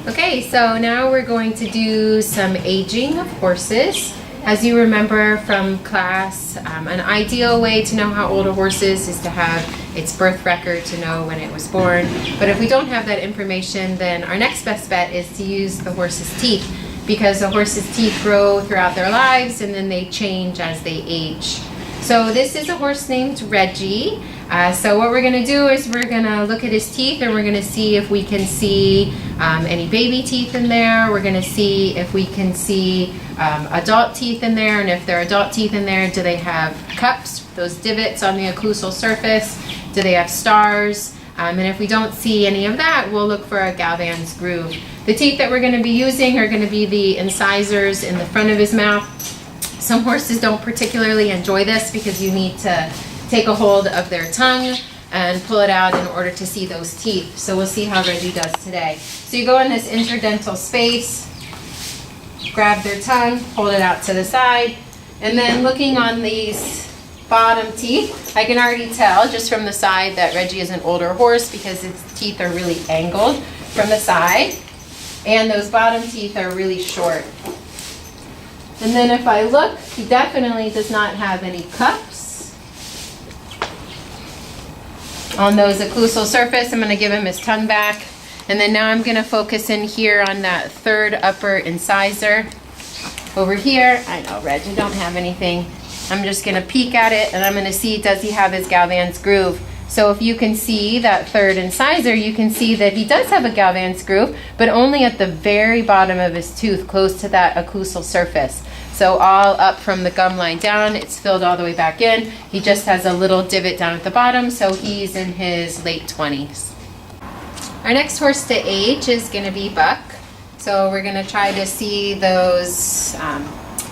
Okay, so now we're going to do some aging of horses. As you remember from class, an ideal way to know how old a horse is to have its birth record to know when it was born. But if we don't have that information, then our next best bet is to use the horse's teeth, because the horse's teeth grow throughout their lives and then they change as they age. So this is a horse named Reggie. So what we're going to do is we're going to look at his teeth and we're going to see if we can see any baby teeth in there. We're going to see if we can see adult teeth in there, and if there are adult teeth in there, do they have cups, those divots on the occlusal surface? Do they have stars? And if we don't see any of that, we'll look for a Galvan's groove. The teeth that we're going to be using are going to be the incisors in the front of his mouth. Some horses don't particularly enjoy this because you need to take a hold of their tongue and pull it out in order to see those teeth. So we'll see how Reggie does today. So you go in this interdental space, grab their tongue, hold it out to the side, and then looking on these bottom teeth, I can already tell just from the side that Reggie is an older horse because its teeth are really angled from the side, and those bottom teeth are really short. And then if I look, he definitely does not have any cups on those occlusal surface. I'm going to give him his tongue back. And then now I'm going to focus in here on that third upper incisor. Over here, I know, Reg, you don't have anything. I'm just going to peek at it and I'm going to see, does he have his Galvan's groove? So if you can see that third incisor, you can see that he does have a Galvan's groove, but only at the very bottom of his tooth, close to that occlusal surface. So all up from the gum line down, it's filled all the way back in. He just has a little divot down at the bottom, so he's in his late 20s. Our next horse to age is going to be Buck. So we're going to try to see those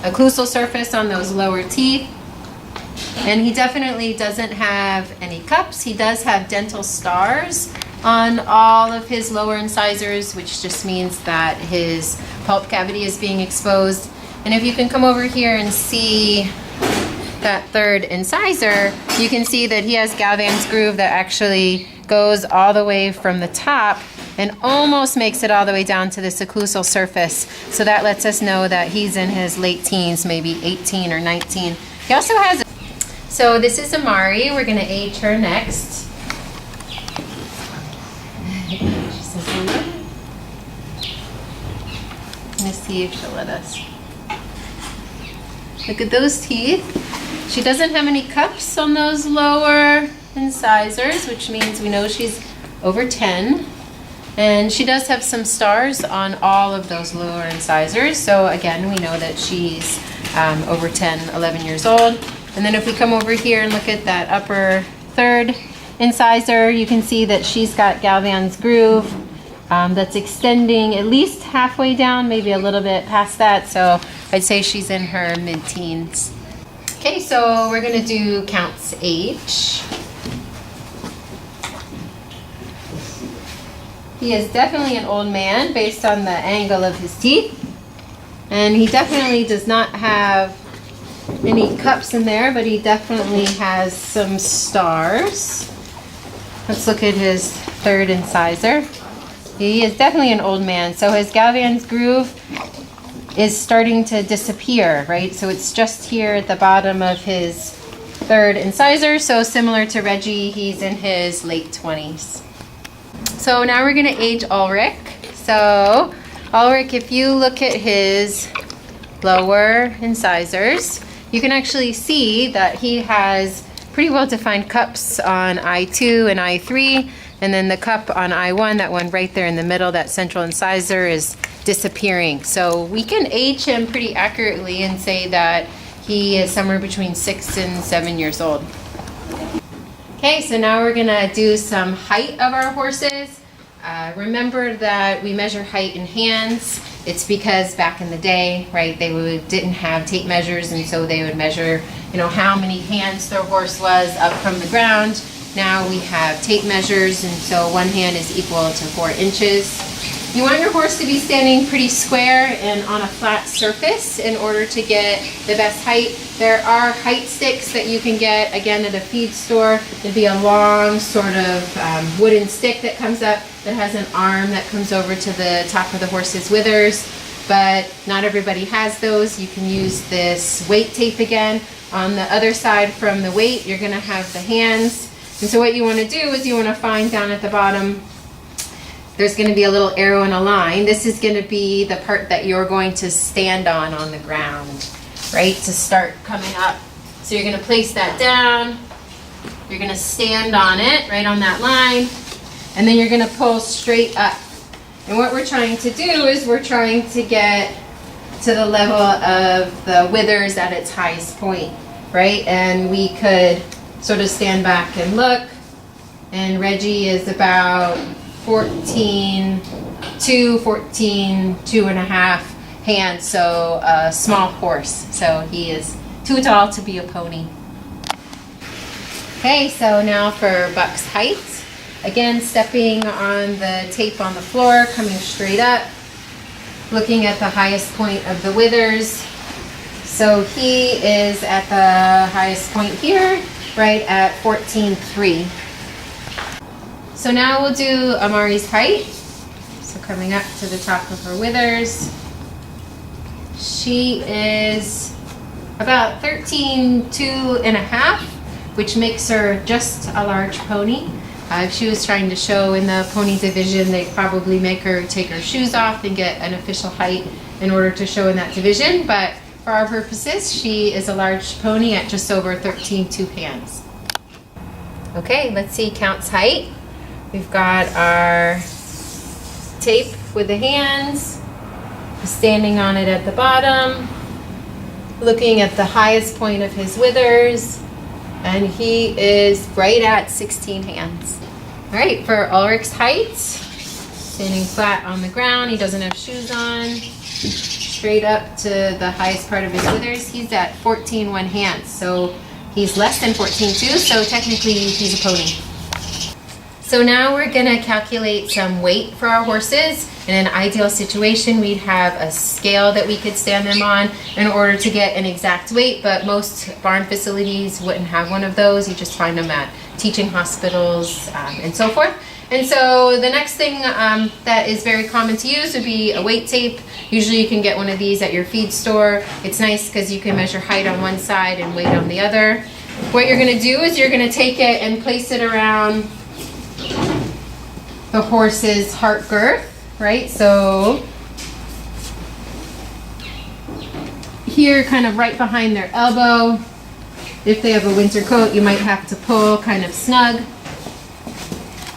occlusal surface on those lower teeth. And he definitely doesn't have any cups. He does have dental stars on all of his lower incisors, which just means that his pulp cavity is being exposed. And if you can come over here and see that third incisor, you can see that he has Galvan's groove that actually goes all the way from the top and almost makes it all the way down to this occlusal surface. So that lets us know that he's in his late teens, maybe 18 or 19. He also has, so this is Amari. We're going to age her next. She says hello. Let's see if she'll let us. Look at those teeth. She doesn't have any cups on those lower incisors, which means we know she's over 10. And she does have some stars on all of those lower incisors. So again, we know that she's over 10, 11 years old. And then if we come over here and look at that upper third incisor, you can see that she's got Galvan's groove that's extending at least halfway down, maybe a little bit past that. So I'd say she's in her mid-teens. Okay, so we're going to do Count's age. He is definitely an old man based on the angle of his teeth. And he definitely does not have any cups in there, but he definitely has some stars. Let's look at his third incisor. He is definitely an old man, so his Galvan's groove is starting to disappear, right? So it's just here at the bottom of his third incisor. So similar to Reggie, he's in his late 20s. So now we're going to age Ulrich. So Ulrich, if you look at his lower incisors, you can actually see that he has pretty well defined cups on I2 and I3, and then the cup on I1, that one right there in the middle, that central incisor, is disappearing. So we can age him pretty accurately and say that he is somewhere between 6 and 7 years old. Okay, so now we're going to do some height of our horses. Remember that we measure height in hands. It's because back in the day, right, they didn't have tape measures, and so they would measure, how many hands their horse was up from the ground. Now we have tape measures, and so one hand is equal to 4 inches. You want your horse to be standing pretty square and on a flat surface in order to get the best height. There are height sticks that you can get, again, at a feed store. It'd be a long sort of wooden stick that comes up that has an arm that comes over to the top of the horse's withers, but not everybody has those. You can use this weight tape again. On the other side from the weight, you're gonna have the hands. And so what you wanna do is you wanna find down at the bottom, there's going to be a little arrow and a line. This is going to be the part that you're going to stand on the ground, right, to start coming up. So you're going to place that down. You're going to stand on it, right on that line, and then you're going to pull straight up. And what we're trying to do is we're trying to get to the level of the withers at its highest point, right? And we could sort of stand back and look, and Reggie is about 14, 2 and a half hands, so a small horse. So he is too tall to be a pony. Okay, so now for Buck's height. Again, stepping on the tape on the floor, coming straight up, looking at the highest point of the withers. So he is at the highest point here, right at 14.3. So now we'll do Amari's height. So coming up to the top of her withers. She is about 13.2 and a half, which makes her just a large pony. If she was trying to show in the pony division, they'd probably make her take her shoes off and get an official height in order to show in that division. But for our purposes, she is a large pony at just over 13.2 hands. Okay, let's see Count's height. We've got our tape with the hands, standing on it at the bottom, looking at the highest point of his withers, and he is right at 16 hands. All right, for Ulrich's height, standing flat on the ground, he doesn't have shoes on, straight up to the highest part of his withers, he's at 14.1 hands. So he's less than 14.2, so technically he's a pony. So now we're gonna calculate some weight for our horses. In an ideal situation, we'd have a scale that we could stand them on in order to get an exact weight, but most barn facilities wouldn't have one of those. You just find them at teaching hospitals and so forth. And so the next thing that is very common to use would be a weight tape. Usually you can get one of these at your feed store. It's nice because you can measure height on one side and weight on the other. What you're gonna do is you're gonna take it and place it around the horse's heart girth, right? So here, kind of right behind their elbow. If they have a winter coat, you might have to pull kind of snug.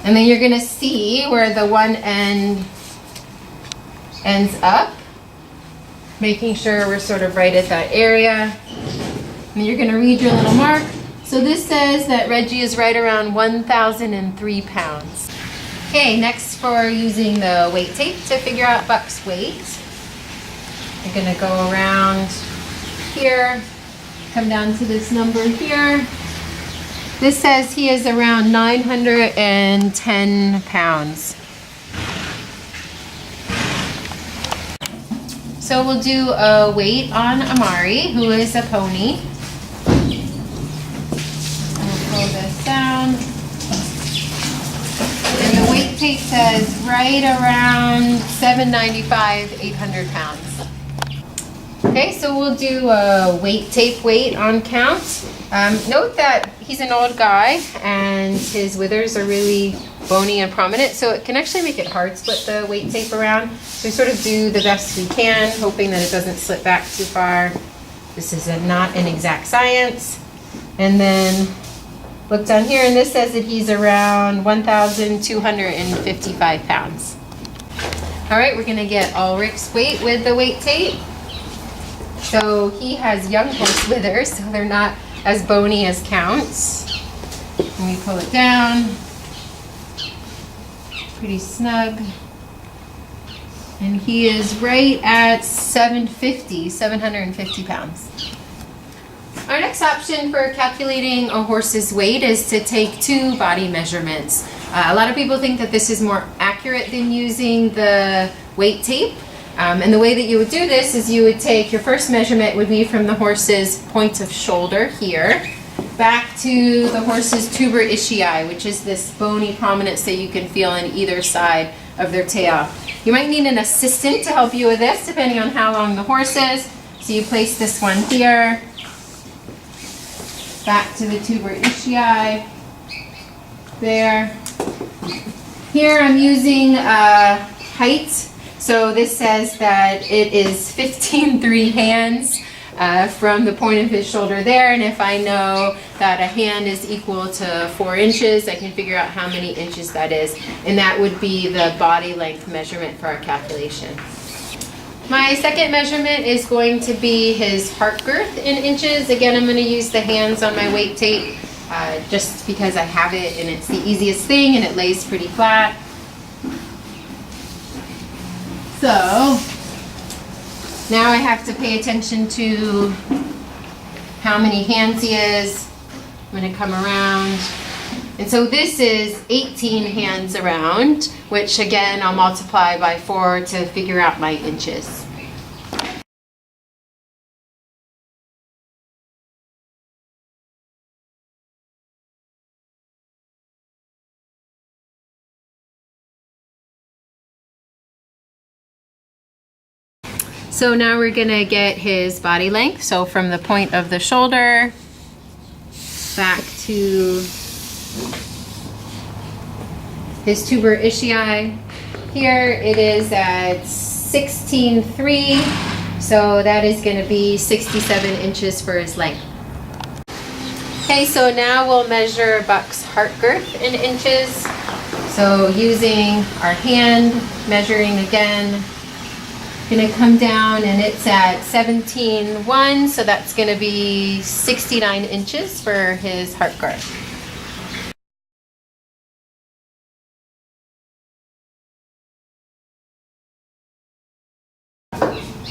And then you're gonna see where the one end ends up, making sure we're sort of right at that area. And you're gonna read your little mark. So this says that Reggie is right around 1,003 pounds. Okay, next for using the weight tape to figure out Buck's weight. You're gonna go around here, come down to this number here. This says he is around 910 pounds. So we'll do a weight on Amari, who is a pony. We'll pull this down. And the weight tape says right around 795, 800 pounds. Okay, so we'll do a weight tape weight on Count. Note that he's an old guy and his withers are really bony and prominent, so it can actually make it hard to split the weight tape around. So we sort of do the best we can, hoping that it doesn't slip back too far. This is not an exact science. And then look down here, and this says that he's around 1,255 pounds. All right, we're gonna get Ulrich's weight with the weight tape. So he has young horse withers, so they're not as bony as Count's. And we pull it down, pretty snug. And he is right at 750 pounds. Our next option for calculating a horse's weight is to take two body measurements. A lot of people think that this is more accurate than using the weight tape. And the way that you would do this is you would take your first measurement would be from the horse's point of shoulder here back to the horse's tuber ishii, which is this bony prominence that you can feel on either side of their tail. You might need an assistant to help you with this depending on how long the horse is. So you place this one here, back to the tuber ishii, there. Here I'm using height. So this says that it is 15.3 hands from the point of his shoulder there, and if I know that a hand is equal to 4 inches, I can figure out how many inches that is, and that would be the body length measurement for our calculation. My second measurement is going to be his heart girth in inches. Again, I'm going to use the hands on my weight tape just because I have it and it's the easiest thing and it lays pretty flat. So now I have to pay attention to how many hands he is. I'm going to come around. And so this is 18 hands around, which again I'll multiply by 4 to figure out my inches. So now we're gonna get his body length. So from the point of the shoulder back to his tuber ishii. Here it is at 16.3. So that is gonna be 67 inches for his length. Okay, so now we'll measure Buck's heart girth in inches. So using our hand, measuring again, gonna come down and it's at 17.1, so that's gonna be 69 inches for his heart girth.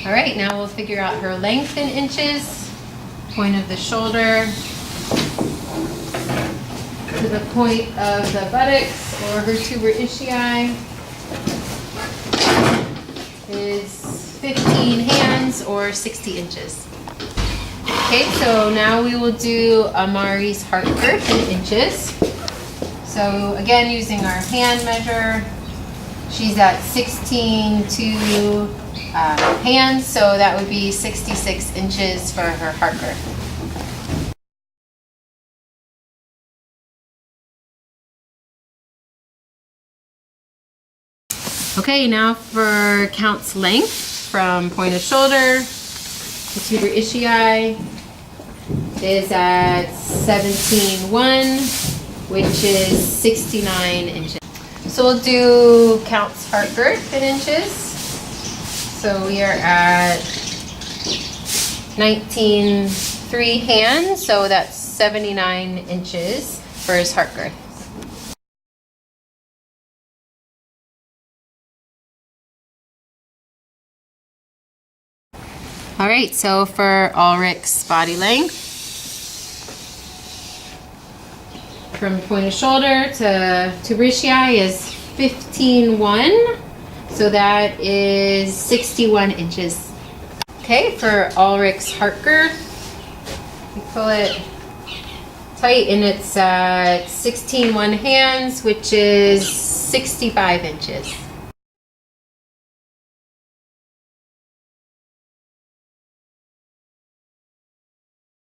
All right, now we'll figure out her length in inches. Point of the shoulder to the point of the buttocks or her tuber ishii is 15 hands or 60 inches. Okay, so now we will do Amari's heart girth in inches. So again, using our hand measure, she's at 16.2 hands, so that would be 66 inches for her heart girth. Okay, now for Count's length from point of shoulder to tuber ishii is at 17.1, which is 69 inches. So we'll do Count's heart girth in inches. So we are at 19.3 hands, so that's 79 inches for his heart girth. All right, so for Ulrich's body length, from point of shoulder to tuber ishii is 15.1, so that is 61 inches. Okay, for Ulrich's heart girth, we pull it tight and it's 16.1 hands, which is 65 inches.